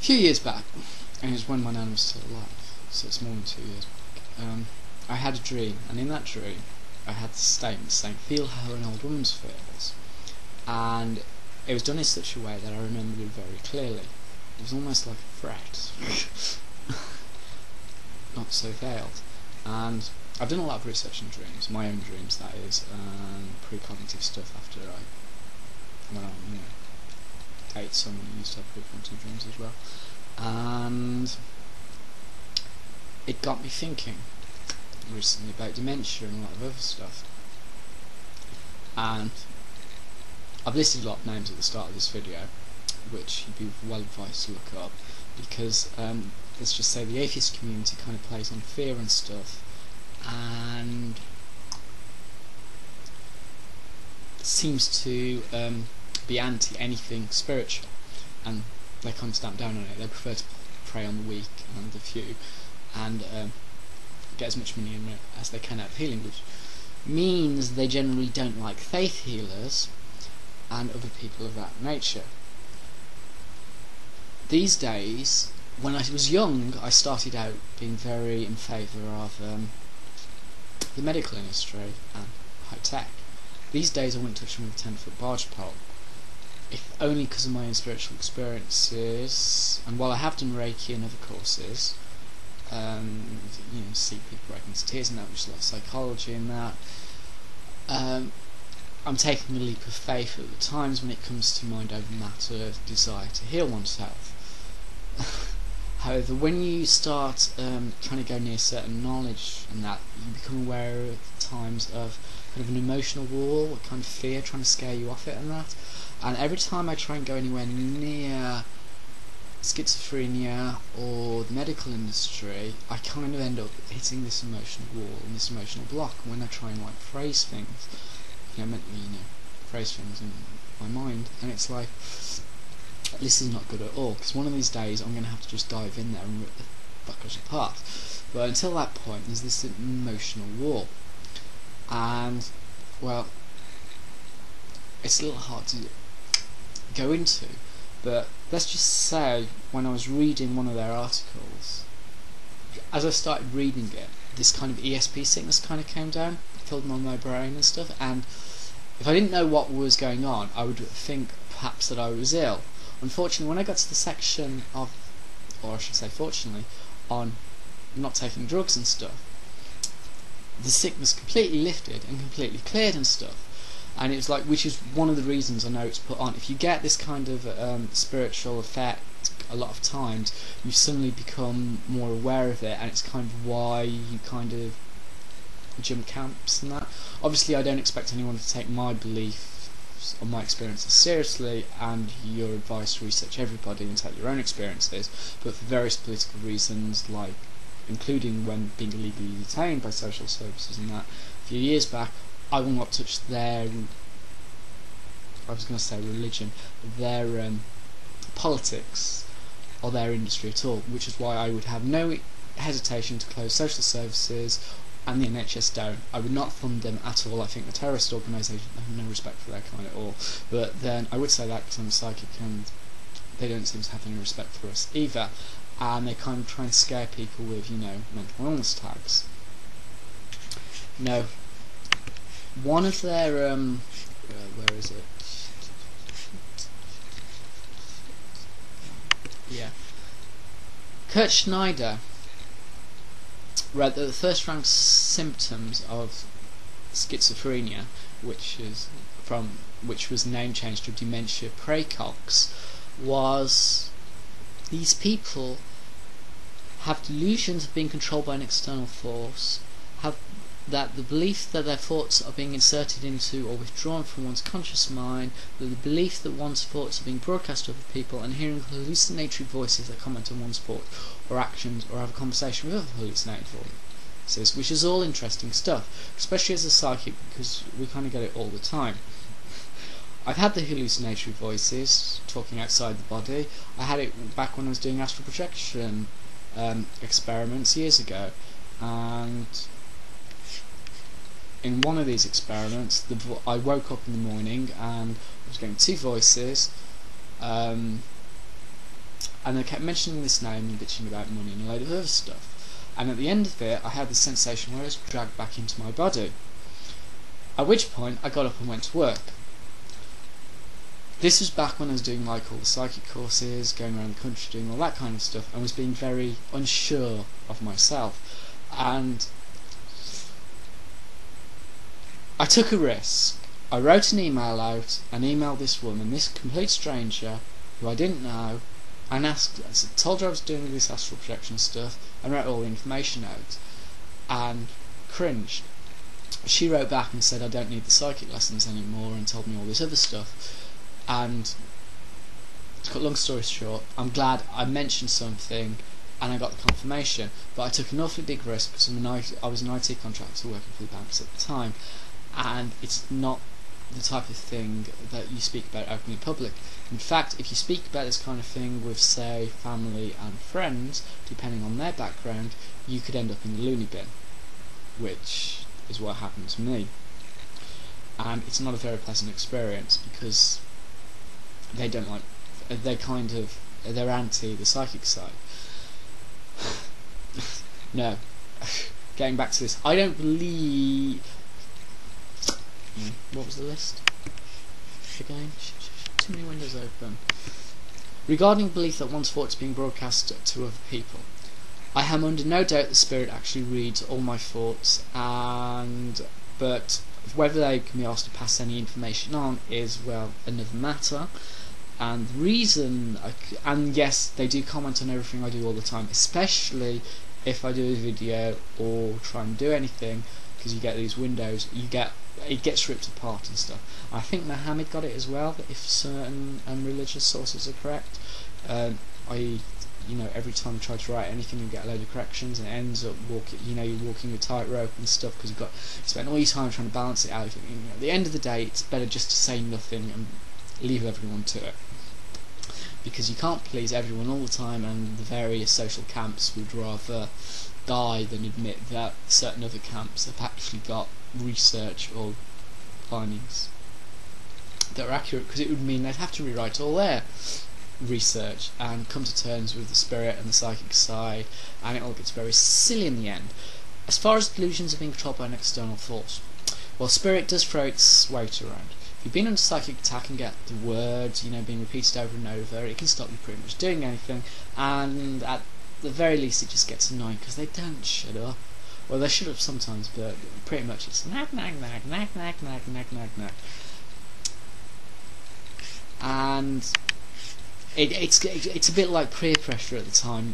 few years back, and it was when my nan was still alive, so it's more than 2 years back, I had a dream, and in that dream I had this statement saying, "Feel how an old woman feels," and it was done in such a way that I remembered it very clearly. It was almost like a threat, not so veiled. And I've done a lot of research on dreams, my own dreams that is, and precognitive stuff after when I date someone who used to have precognitive dreams as well. And it got me thinking recently about dementia and a lot of other stuff. And I've listed a lot of names at the start of this video, which you'd be well advised to look up, because let's just say the atheist community kind of plays on fear and stuff, and seems to be anti anything spiritual, and they kind of stamp down on it. They prefer to prey on the weak and the few, and get as much money in as they can out of healing, which means they generally don't like faith healers and other people of that nature. It's days, when I was young, I started out being very in favour of the medical industry and high tech. These days I wouldn't touch them with a 10-foot barge pole, if only because of my own spiritual experiences. And while I have done Reiki and other courses, see people breaking to tears and that, which is a lot of psychology and that, I'm taking a leap of faith at the times when it comes to mind over matter, desire to heal oneself. However, when you start trying to go near certain knowledge and that, you become aware at times of kind of an emotional wall, a kind of fear trying to scare you off it and that. And every time I try and go anywhere near schizophrenia or the medical industry, I kind of end up hitting this emotional wall and this emotional block. When I try and phrase things, phrase things in my mind, and it's like, this is not good at all, because one of these days I'm going to have to just dive in there and rip the fuckers apart. But until that point, there's this emotional wall, and well, it's a little hard to go into. But let's just say, when I was reading one of their articles, as I started reading it, this kind of ESP sickness kind of came down, filled on my brain and stuff, and if I didn't know what was going on, I would think perhaps that I was ill. Unfortunately, when I got to the section of, or I should say fortunately, on not taking drugs and stuff, the sickness completely lifted and completely cleared and stuff. And it's like, which is one of the reasons I know it's put on. If you get this kind of spiritual effect, a lot of times you suddenly become more aware of it, and it's kind of why you kind of jump camps and that. Obviously, I don't expect anyone to take my beliefs or my experiences seriously, and your advice to research everybody and take your own experiences, but for various political reasons, like including when being illegally detained by social services and that a few years back, I will not touch their, I was going to say religion, their politics or their industry at all, which is why I would have no hesitation to close social services and the NHS down. I would not fund them at all. I think the terrorist organisation, I have no respect for their kind at all. But then I would say that because I'm psychic, and they don't seem to have any respect for us either. And they kind of try and scare people with, mental illness tags. No. One of their, where is it? Yeah. Kurt Schneider wrote that the first ranked symptoms of schizophrenia, which was name changed to dementia praecox, was these people have delusions of being controlled by an external force, have that the belief that their thoughts are being inserted into or withdrawn from one's conscious mind, that the belief that one's thoughts are being broadcast to other people, and hearing hallucinatory voices that comment on one's thoughts or actions, or have a conversation with other hallucinated voices, which is all interesting stuff, especially as a psychic, because we kind of get it all the time. I've had the hallucinatory voices talking outside the body. I had it back when I was doing astral projection experiments years ago, and in one of these experiments, I woke up in the morning and I was getting two voices. and they kept mentioning this name and bitching about money and a load of other stuff. And at the end of it, I had this sensation where I was dragged back into my body. At which point, I got up and went to work. This was back when I was doing like all the psychic courses, going around the country doing all that kind of stuff, and was being very unsure of myself. And I took a risk. I wrote an email out and emailed this woman, this complete stranger, who I didn't know, and told her I was doing this astral projection stuff, and wrote all the information out, and cringed. She wrote back and said I don't need the psychic lessons anymore, and told me all this other stuff. And to cut long story short, I'm glad I mentioned something and I got the confirmation, but I took an awfully big risk because I was an IT contractor working for the banks at the time, and it's not the type of thing that you speak about openly in public. In fact, if you speak about this kind of thing with, say, family and friends, depending on their background, you could end up in the loony bin, which is what happened to me. And it's not a very pleasant experience because they're anti the psychic side. No, getting back to this, I don't believe. What was the list again? Too many windows open. Regarding belief that one's thoughts are being broadcast to other people, I am under no doubt the spirit actually reads all my thoughts, but whether they can be asked to pass any information on is, well, another matter. And the reason, and yes, they do comment on everything I do all the time, especially if I do a video or try and do anything, because you get these windows, it gets ripped apart and stuff. I think Muhammad got it as well, if certain religious sources are correct. Every time you try to write anything, you get a load of corrections, and it ends up you're walking a tightrope and stuff because you spend all your time trying to balance it out. At the end of the day, it's better just to say nothing and leave everyone to it, because you can't please everyone all the time, and the various social camps would rather die than admit that certain other camps have actually got research or findings that are accurate, because it would mean they'd have to rewrite all their research and come to terms with the spirit and the psychic side, and it all gets very silly in the end. As far as delusions are being controlled by an external force, well, spirit does throw its weight around. If you've been under psychic attack and get the words, being repeated over and over, it can stop you pretty much doing anything, and at the very least it just gets annoying because they don't shut up. Well, they shut up sometimes, but pretty much it's nag, nag, nag, nag, nag, nag, nag, nag, nag. And it's a bit like peer pressure at the time,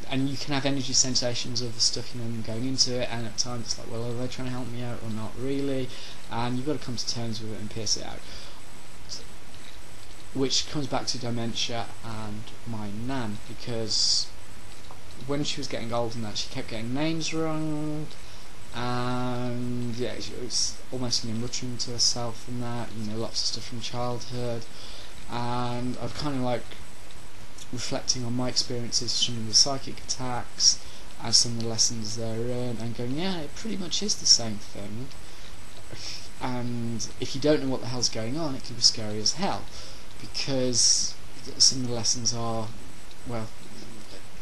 and you can have energy sensations of the stuff going into it, and at times it's like, well, are they trying to help me out or not really? And you've got to come to terms with it and pierce it out. Which comes back to dementia and my nan, because when she was getting old and that, she kept getting names wrong, and she was almost muttering to herself and that, lots of stuff from childhood. And I've kind of like reflecting on my experiences from the psychic attacks and some of the lessons therein, and going, yeah, it pretty much is the same thing. And if you don't know what the hell's going on, it can be scary as hell, because some of the lessons are, well,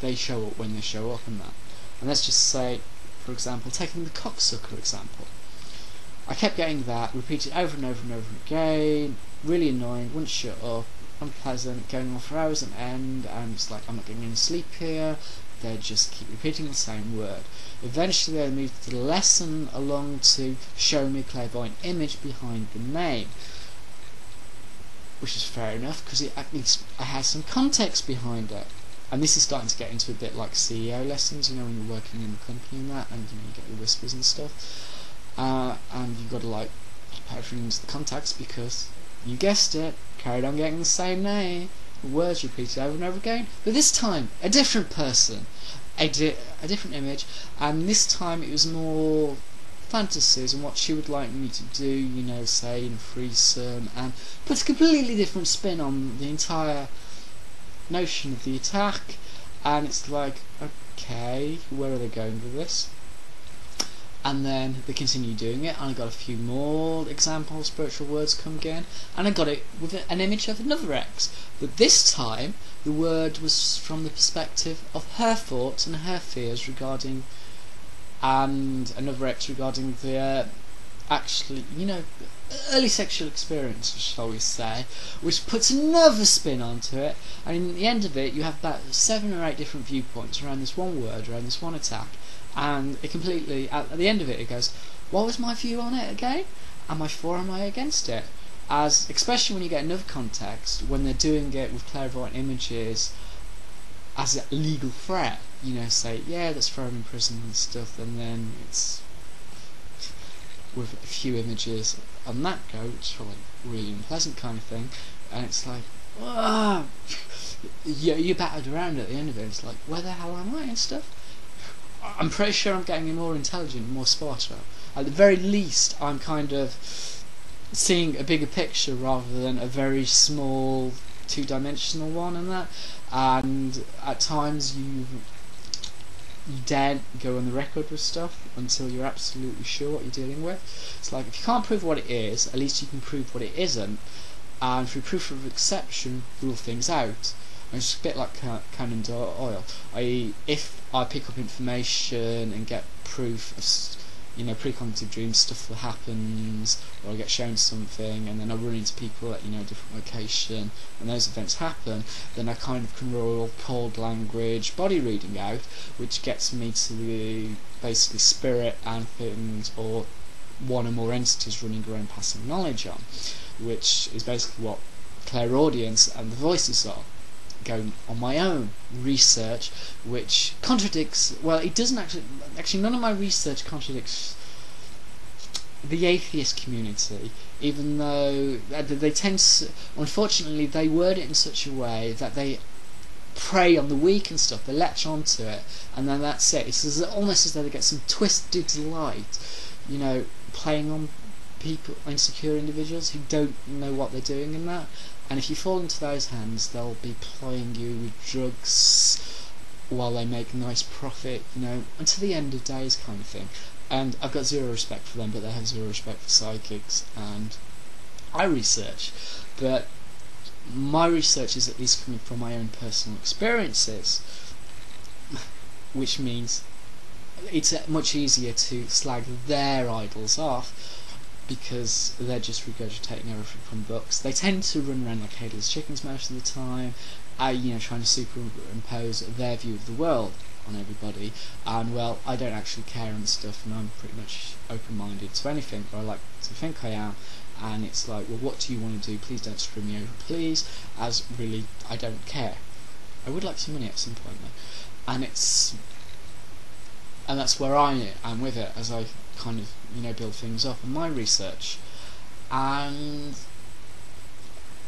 they show up when they show up and that. And let's just say, for example, taking the cocksucker example, I kept getting that repeated over and over and over again, really annoying, wouldn't shut up, unpleasant, going on for hours on end, and it's like, I'm not getting any sleep here. They just keep repeating the same word. Eventually they moved the lesson along to show me a clairvoyant image behind the name, which is fair enough, because at least I had some context behind it. And this is starting to get into a bit like CEO lessons, when you're working in the company and that, and you get the whispers and stuff. And you've got to like put everything into the context, because you guessed it, carried on getting the same name, words repeated over and over again, but this time a different person, a different image, and this time it was more fantasies and what she would like me to do, say in a threesome, and puts a completely different spin on the entire notion of the attack. And it's like, okay, where are they going with this? and then they continue doing it, and I got a few more example spiritual words come again, and I got it with an image of another ex, but this time the word was from the perspective of her thoughts and her fears regarding, and another ex regarding the actually, early sexual experience, shall we say, which puts another spin onto it, and in the end of it you have about 7 or 8 different viewpoints around this one word, around this one attack, and it completely, at the end of it, it goes, what was my view on it again? Am I for or am I against it? As, especially when you get another context, when they're doing it with clairvoyant images as a legal threat, say, yeah, let's throw him in prison and stuff, and then it's with a few images on that go, which are like really unpleasant kind of thing, and it's like, you're battered around at the end of it. It's like, where the hell am I and stuff? I'm pretty sure I'm getting more intelligent, more smarter. At the very least, I'm kind of seeing a bigger picture rather than a very small two-dimensional one, and that. And at times you daren't go on the record with stuff until you're absolutely sure what you're dealing with. It's like, if you can't prove what it is, at least you can prove what it isn't, and through proof of exception, rule things out. And it's a bit like Conan Doyle. If I pick up information and get proof of, precognitive dreams, stuff that happens, or I get shown something, and then I run into people at, a different location, and those events happen, then I kind of can roll cold language, body reading out, which gets me to basically spirit and things, or one or more entities running around passing knowledge on, which is basically what clairaudience and the voices are. Going on my own research, which contradicts, well, it doesn't actually none of my research contradicts the atheist community, even though they tend to, unfortunately, they word it in such a way that they prey on the weak and stuff, they latch onto it, and then that's it. It's almost as though they get some twisted delight, playing on people, insecure individuals who don't know what they're doing in that. And if you fall into those hands, they'll be plying you with drugs while they make a nice profit, until the end of days kind of thing. And I've got zero respect for them, but they have zero respect for psychics, and I research. But my research is at least coming from my own personal experiences, which means it's much easier to slag their idols off, because they're just regurgitating everything from books. They tend to run around like headless chickens most of the time, trying to superimpose their view of the world on everybody. And well, I don't actually care on stuff, and I'm pretty much open-minded to anything, or I like to think I am. And it's like, well, what do you want to do? Please don't screw me over, please. As really, I don't care. I would like some money at some point though, and that's where I am with it, as I kind of build things up in my research. And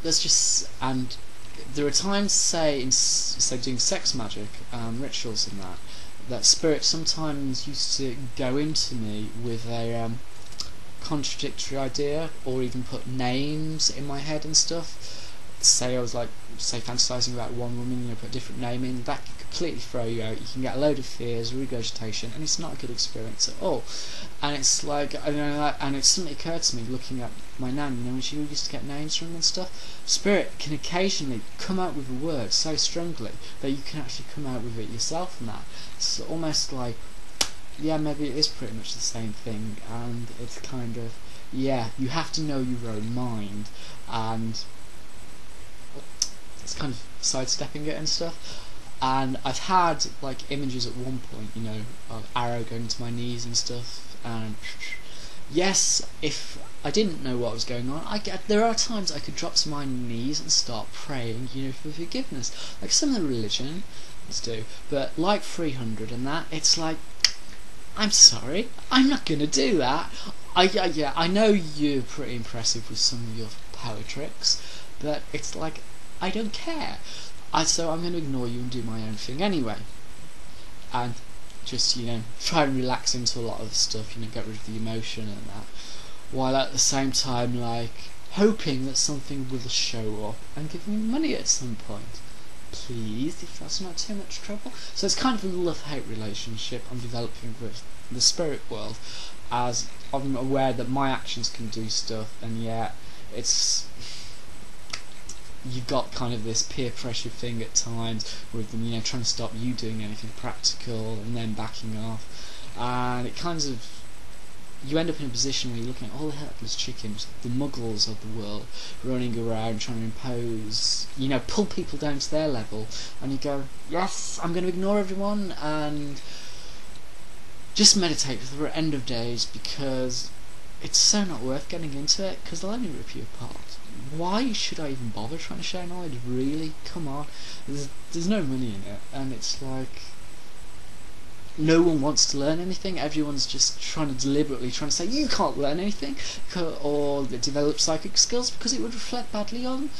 there are times, say doing sex magic, rituals and that spirits sometimes used to go into me with a contradictory idea, or even put names in my head and stuff. Say I was fantasizing about one woman, put a different name in, that can completely throw you out. You can get a load of fears, regurgitation, and it's not a good experience at all. And it's like, and it suddenly occurred to me, looking at my nan, when she used to get names from and stuff, spirit can occasionally come out with a word so strongly that you can actually come out with it yourself, and that. It's almost like, yeah, maybe it is pretty much the same thing, and it's kind of, you have to know your own mind, and it's kind of sidestepping it and stuff. And I've had images at one point, of arrow going to my knees and stuff, and yes, if I didn't know what was going on, there are times I could drop to my knees and start praying, for forgiveness, like some of the religions do. But like 300 and that, it's like, I'm sorry, I'm not gonna do that. I know you're pretty impressive with some of your power tricks, but it's like, I don't care. So I'm going to ignore you and do my own thing anyway. And just, try and relax into a lot of the stuff, get rid of the emotion and that. While at the same time, hoping that something will show up and give me money at some point. Please, if that's not too much trouble. So it's kind of a love-hate relationship I'm developing with the spirit world, as I'm aware that my actions can do stuff, and yet it's you've got kind of this peer pressure thing at times with them, trying to stop you doing anything practical and then backing off, and it kind of, you end up in a position where you're looking at all the helpless chickens, the muggles of the world, running around trying to impose, pull people down to their level, and you go, yes, I'm going to ignore everyone and just meditate for the end of days, because it's so not worth getting into it, because they'll only rip you apart. Why should I even bother trying to share knowledge? Really? Come on. There's no money in it, and it's like no one wants to learn anything. Everyone's just deliberately trying to say you can't learn anything or develop psychic skills because it would reflect badly on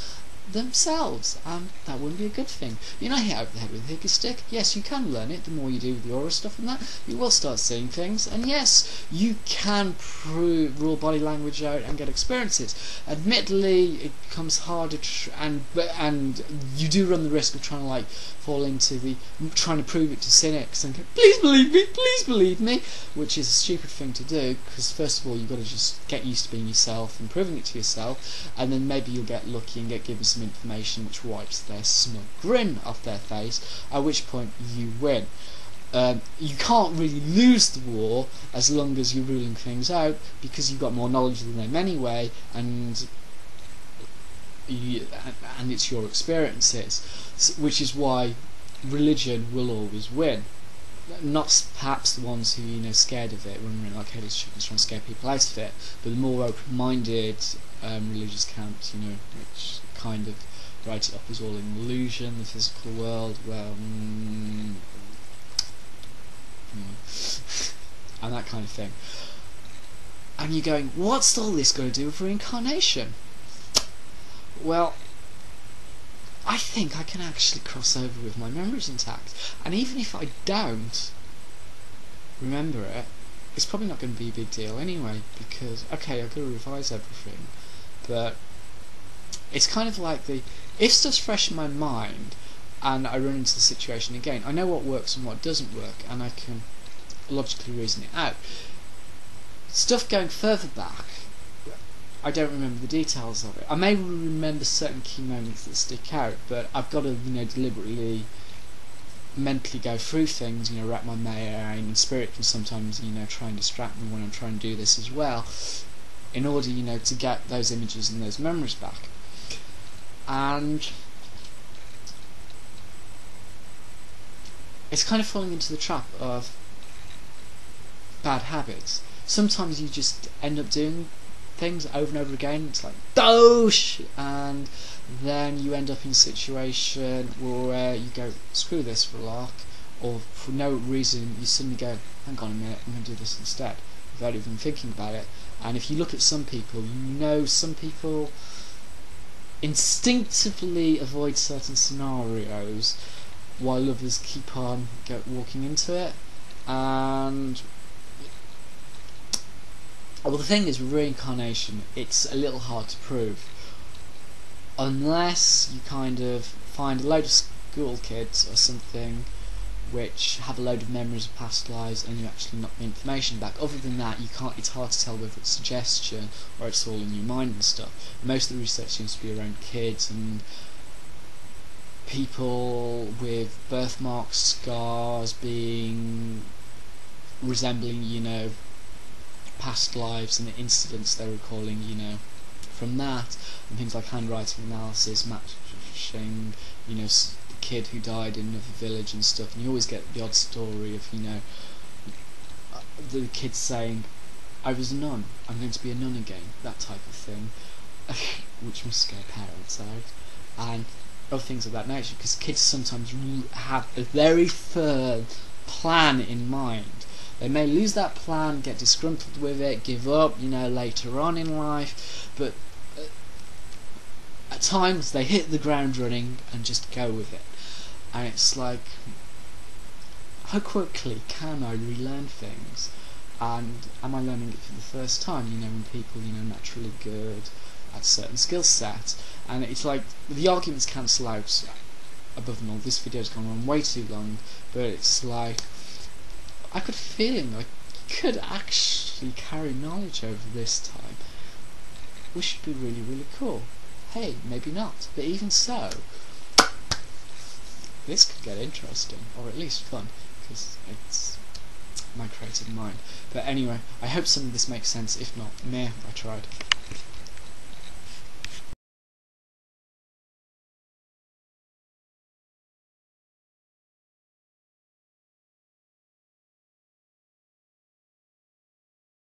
themselves, and that wouldn't be a good thing. You're not hit over the head with a hickey stick. Yes, you can learn it. The more you do with the aura stuff and that, you will start seeing things, and yes, you can rule body language out and get experiences. Admittedly, it becomes harder and you do run the risk of trying to fall into the trying to prove it to cynics and go, please believe me, which is a stupid thing to do, because first of all you've got to just get used to being yourself and proving it to yourself, and then maybe you'll get lucky and get given some information which wipes their smug grin off their face, at which point you win. You can't really lose the war as long as you're ruling things out, because you've got more knowledge than them anyway, and it's your experiences, which is why religion will always win. Not perhaps the ones who scared of it, running like headless chickens trying to scare people out of it, but the more open-minded religious camps, which kind of write it up as all an illusion, the physical world, well, and that kind of thing. And you're going, what's all this got to do with reincarnation? Well, I think I can actually cross over with my memories intact, and even if I don't remember it, it's probably not going to be a big deal anyway, because okay, I've got to revise everything, but it's kind of like if stuff's fresh in my mind and I run into the situation again, I know what works and what doesn't work, and I can logically reason it out. Stuff going further back, I don't remember the details of it. I may remember certain key moments that stick out, but I've got to deliberately mentally go through things, wrap my mind, and spirit can sometimes try and distract me when I'm trying to do this as well, in order to get those images and those memories back. And it's kind of falling into the trap of bad habits. Sometimes you just end up doing things over and over again, it's like dosh, and then you end up in a situation where you go, screw this for a lark, or for no reason you suddenly go, hang on a minute, I'm going to do this instead, without even thinking about it. And if you look at some people, some people instinctively avoid certain scenarios while others keep on walking into it. And well, the thing is, with reincarnation, it's a little hard to prove, unless you kind of find a load of school kids or something which have a load of memories of past lives, and you actually knock the information back. Other than that, you can't. It's hard to tell whether it's suggestion or it's all in your mind and stuff. Most of the research seems to be around kids and people with birthmarks, scars, resembling, past lives and the incidents they're recalling, from that, and things like handwriting analysis, matching, the kid who died in another village and stuff, and you always get the odd story of, the kid saying, I was a nun, I'm going to be a nun again, that type of thing, which must scare parents out, and other things of that nature, because kids sometimes have a very firm plan in mind. They may lose that plan, get disgruntled with it, give up, later on in life, but at times they hit the ground running and just go with it. And it's like, how quickly can I relearn things? And am I learning it for the first time? When people, naturally good at certain skill sets. And it's like, the arguments cancel out above and all. This video's gone on way too long, but it's like, I could feel like could actually carry knowledge over this time, which should be really, really cool. Hey, maybe not, but even so, this could get interesting, or at least fun, because it's my creative mind. But anyway, I hope some of this makes sense. If not, meh, I tried.